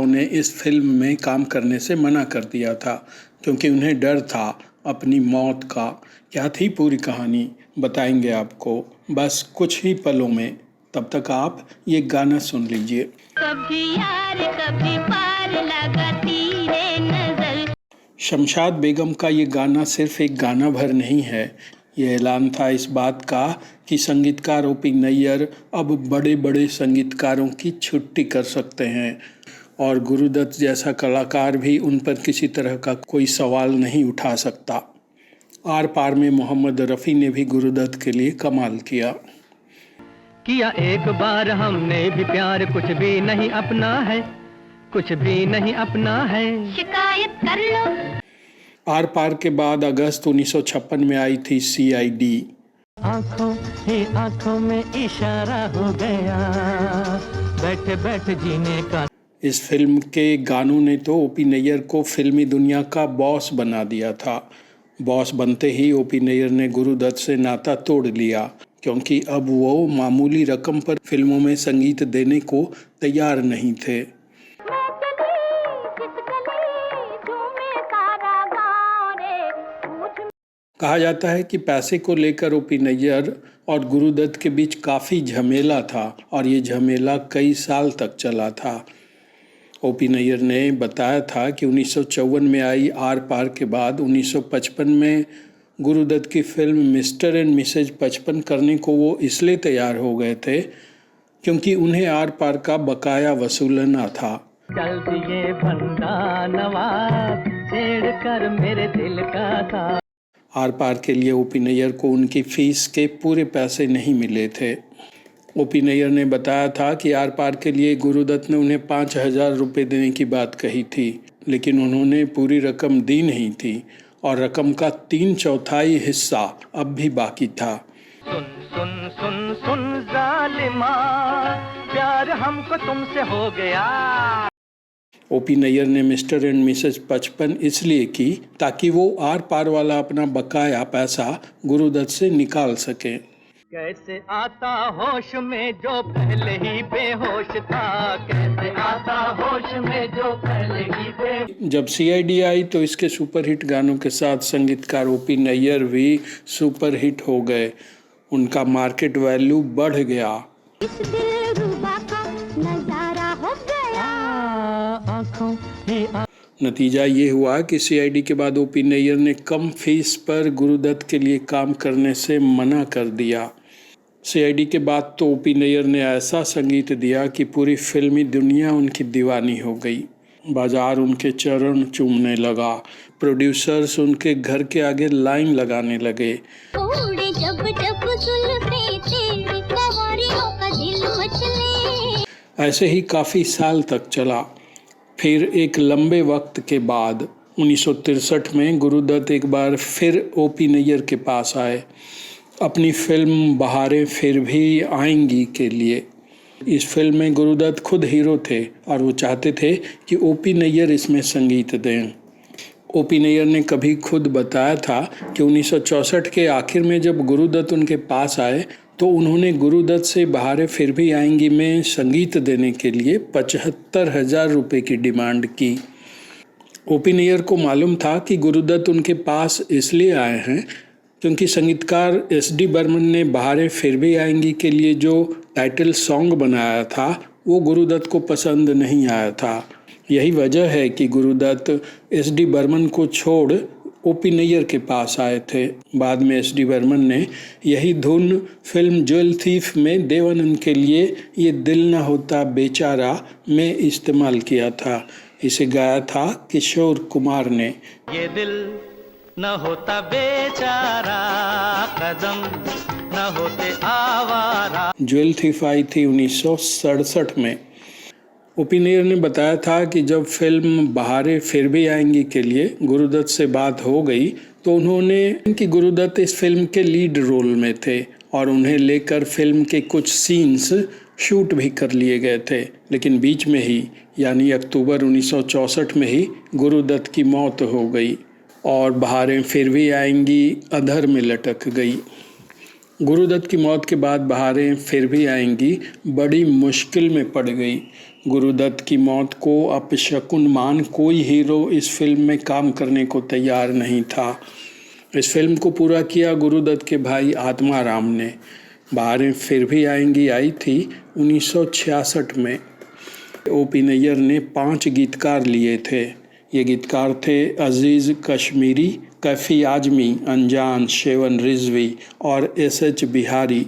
ने इस फिल्म में काम करने से मना कर दिया था क्योंकि उन्हें डर था अपनी मौत का। क्या थी पूरी कहानी बताएंगे आपको बस कुछ ही पलों में। तब तक आप ये गाना सुन लीजिए। कभी यार कभी पार लगाती रे नजर। शमशाद बेगम का ये गाना सिर्फ एक गाना भर नहीं है, ये ऐलान था इस बात का कि संगीतकार ओ.पी. नैयर अब बड़े बड़े संगीतकारों की छुट्टी कर सकते हैं और गुरुदत्त जैसा कलाकार भी उन पर किसी तरह का कोई सवाल नहीं उठा सकता। आर पार में मोहम्मद रफ़ी ने भी गुरुदत्त के लिए कमाल किया एक बार हमने भी प्यार, कुछ भी नहीं अपना है, कुछ भी नहीं अपना है, शिकायत कर लो। आर पार के बाद अगस्त 1956 में आई थी CID। आंखों ही आंखों में इशारा हो गया, बैठे बैठे जीने का। इस फिल्म के गानों ने तो ओ.पी. नैयर को फिल्मी दुनिया का बॉस बना दिया था। बॉस बनते ही ओ.पी. नैयर ने गुरुदत्त से नाता तोड़ लिया क्योंकि अब वो मामूली रकम पर फिल्मों में संगीत देने को तैयार नहीं थे। कहा जाता है कि पैसे को लेकर ओ.पी. नैयर और गुरुदत्त के बीच काफ़ी झमेला था और ये झमेला कई साल तक चला था। ओ.पी. नैयर ने बताया था कि 1954 में आई आर पार के बाद 1955 में गुरुदत्त की फिल्म मिस्टर एंड मिसेज 55 करने को वो इसलिए तैयार हो गए थे क्योंकि उन्हें आर पार का बकाया वसूलना था। चल दिए भंडा नवाज, छेड़ कर मेरे दिल का था। आर पार के लिए ओ.पी. नैयर को उनकी फीस के पूरे पैसे नहीं मिले थे। ओ.पी. नैयर ने बताया था कि आर पार के लिए गुरुदत्त ने उन्हें 5,000 रुपये देने की बात कही थी, लेकिन उन्होंने पूरी रकम दी नहीं थी और रकम का 3/4 हिस्सा अब भी बाकी था। सुन सुन सुन सुन जालिमा, प्यार हमको तुमसे हो गया। ओ.पी. नैयर ने मिस्टर एंड मिसेज 55 इसलिए की ताकि वो आर पार वाला अपना बकाया पैसा गुरुदत्त से निकाल सके। कैसे आता होश में जो पहले ही बेहोश था, कैसे आता होश में जो पहले ही बेहोश। जब CID आई तो इसके सुपरहिट गानों के साथ संगीतकार ओ.पी. नैयर भी सुपरहिट हो गए। उनका मार्केट वैल्यू बढ़ गया। इस दिलरुबा का नजारा हो गया। आँखों ही नतीजा ये हुआ कि CID के बाद ओ.पी. नैयर ने कम फीस पर गुरुदत्त के लिए काम करने से मना कर दिया। CID के बाद तो ओ.पी. नैयर ने ऐसा संगीत दिया कि पूरी फिल्मी दुनिया उनकी दीवानी हो गई। बाजार उनके चरण चूमने लगा, प्रोड्यूसर्स उनके घर के आगे लाइन लगाने लगे। उड़े जब जब जुल्फे तेरी, कवारियों का दिल मचले। ऐसे ही काफ़ी साल तक चला। फिर एक लंबे वक्त के बाद 1963 में गुरुदत्त एक बार फिर ओ.पी. नैयर के पास आए अपनी फिल्म बहारें फिर भी आएंगी के लिए। इस फिल्म में गुरुदत्त खुद हीरो थे और वो चाहते थे कि ओ.पी. नैयर इसमें संगीत दें। ओ.पी. नैयर ने कभी खुद बताया था कि 1964 के आखिर में जब गुरुदत्त उनके पास आए तो उन्होंने गुरुदत्त से बहारें फिर भी आएंगी में संगीत देने के लिए 75,000 रुपये की डिमांड की। ओ.पी. नैयर को मालूम था कि गुरुदत्त उनके पास इसलिए आए हैं क्योंकि संगीतकार S.D. बर्मन ने बहारें फिर भी आएंगी के लिए जो टाइटल सॉन्ग बनाया था वो गुरुदत्त को पसंद नहीं आया था। यही वजह है कि गुरुदत्त S.D. बर्मन को छोड़ ओ.पी. नैयर के पास आए थे। बाद में S.D. बर्मन ने यही धुन फिल्म ज्वेल थीफ में देवानंद के लिए ये दिल न होता बेचारा में इस्तेमाल किया था। इसे गाया था किशोर कुमार ने। ये दिल न होता बेचारा, कदम न होते आवारा। ज्वेल थीफ आई थी 1967 में। ओ.पी. नैयर ने बताया था कि जब फिल्म बहारें फिर भी आएंगी के लिए गुरुदत्त से बात हो गई तो उन्होंने कि गुरुदत्त इस फिल्म के लीड रोल में थे और उन्हें लेकर फिल्म के कुछ सीन्स शूट भी कर लिए गए थे, लेकिन बीच में ही यानी अक्टूबर 1964 में ही गुरुदत्त की मौत हो गई और बहारें फिर भी आएंगी अधर में लटक गई। गुरुदत्त की मौत के बाद बहारें फिर भी आएंगी बड़ी मुश्किल में पड़ गई गुरुदत्त की मौत को अपशकुन मान कोई हीरो इस फिल्म में काम करने को तैयार नहीं था। इस फिल्म को पूरा किया गुरुदत्त के भाई आत्माराम ने। बहारें फिर भी आएंगी आई थी 1966 में। O.P. नैयर ने 5 गीतकार लिए थे। ये गीतकार थे अजीज़ कश्मीरी, कैफ़ी आजमी, अनजान, शेवन रिजवी और S.H. बिहारी।